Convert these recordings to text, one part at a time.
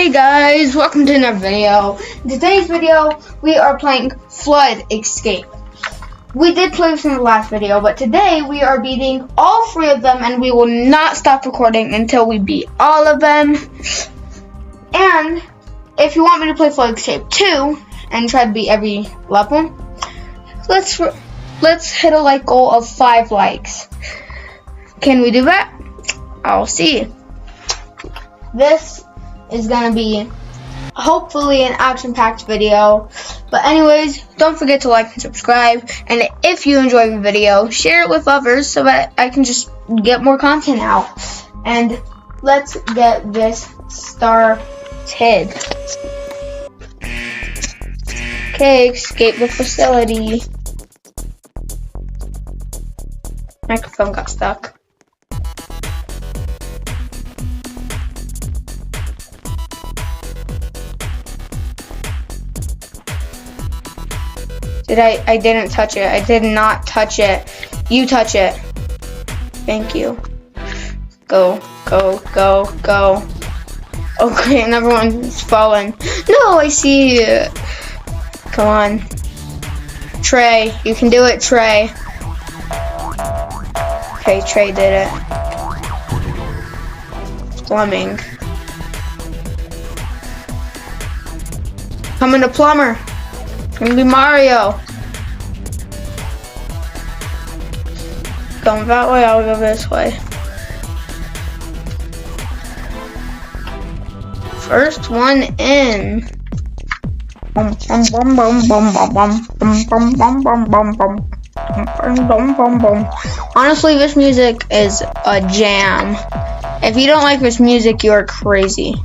Hey guys, welcome to another video. In today's video, we are playing Flood Escape. We did play this in the last video, but today we are beating all 3 of them, and we will not stop recording until we beat all of them. And if you want me to play Flood Escape 2 and try to beat every level, let's hit a like goal of 5 likes. Can we do that? I'll see. This is gonna be hopefully an action-packed video, but anyways, don't forget to like and subscribe, and if you enjoy the video, share it with others so that I can just get more content out. And let's get this started. Okay, escape the facility. Microphone got stuck. I didn't touch it. I did not touch it. You touch it. Thank you. Go, go, go, go. Okay, and everyone's falling. No, I see you. Come on. Trey, you can do it, Trey. Okay, Trey did it. Plumbing. Coming to plumber. Gonna be Mario. Going that way, I'll go this way. First one in. Honestly, this music is a jam. If you don't like this music, you are crazy.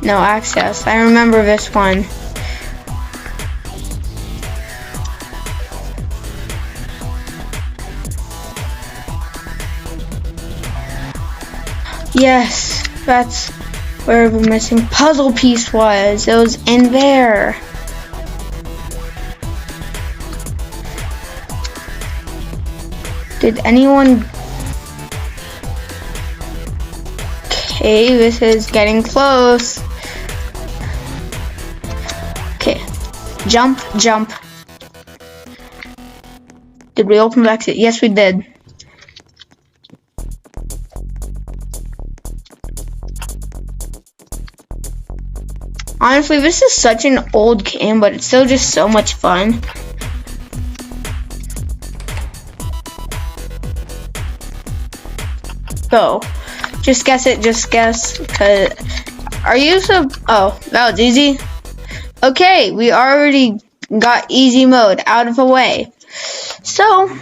No access. I remember this one. Yes, that's where the missing puzzle piece was. It was in there. Did anyone... Okay, this is getting close. Okay, jump, jump. Did we open the exit? Yes, we did. Honestly, this is such an old game, but it's still just so much fun. Go. Just guess it, just guess. Cause are you so... Oh, that was easy. Okay, we already got easy mode out of the way. So,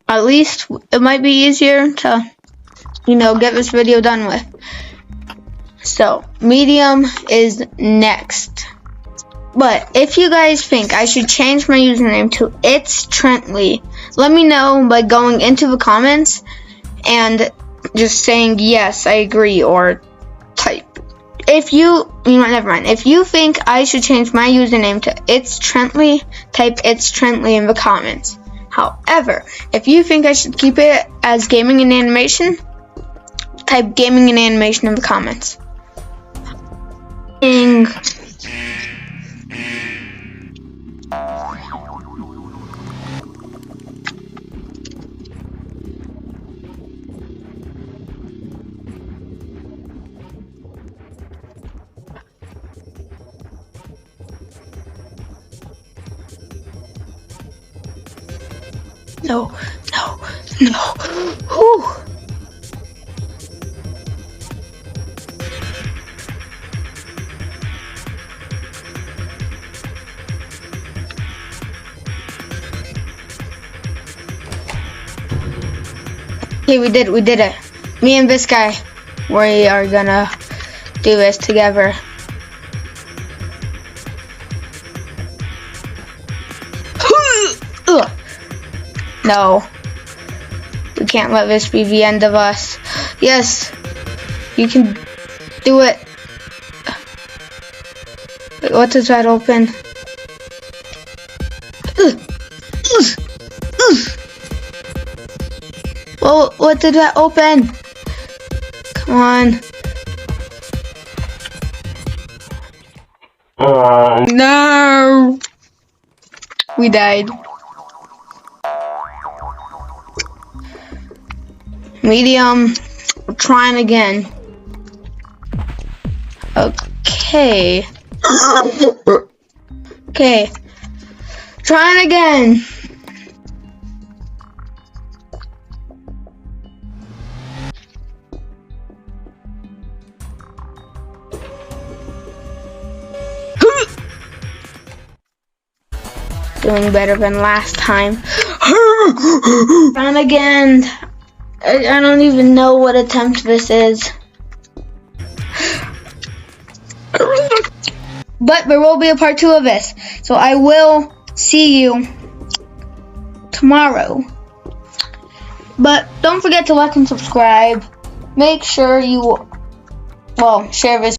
at least it might be easier to, get this video done with. So, medium is next. But if you guys think I should change my username to It's Trentley, let me know by going into the comments and just saying yes, I agree, or type. If you never mind. If you think I should change my username to It's Trentley, type It's Trentley in the comments. However, if you think I should keep it as gaming and animation, type gaming and animation in the comments. No, no, no. Whew. Okay, we did it. Me and this guy. We are gonna do this together. No. We can't let this be the end of us. Yes. You can do it. Wait, what does that open? Well, what did that open? Come on. No. We died. Medium. We're trying again. Okay. Okay. Trying again. Doing better than last time. Trying again. I don't even know what attempt this is. But there will be a part 2 of this. So I will see you tomorrow. But don't forget to like and subscribe. Make sure you, share this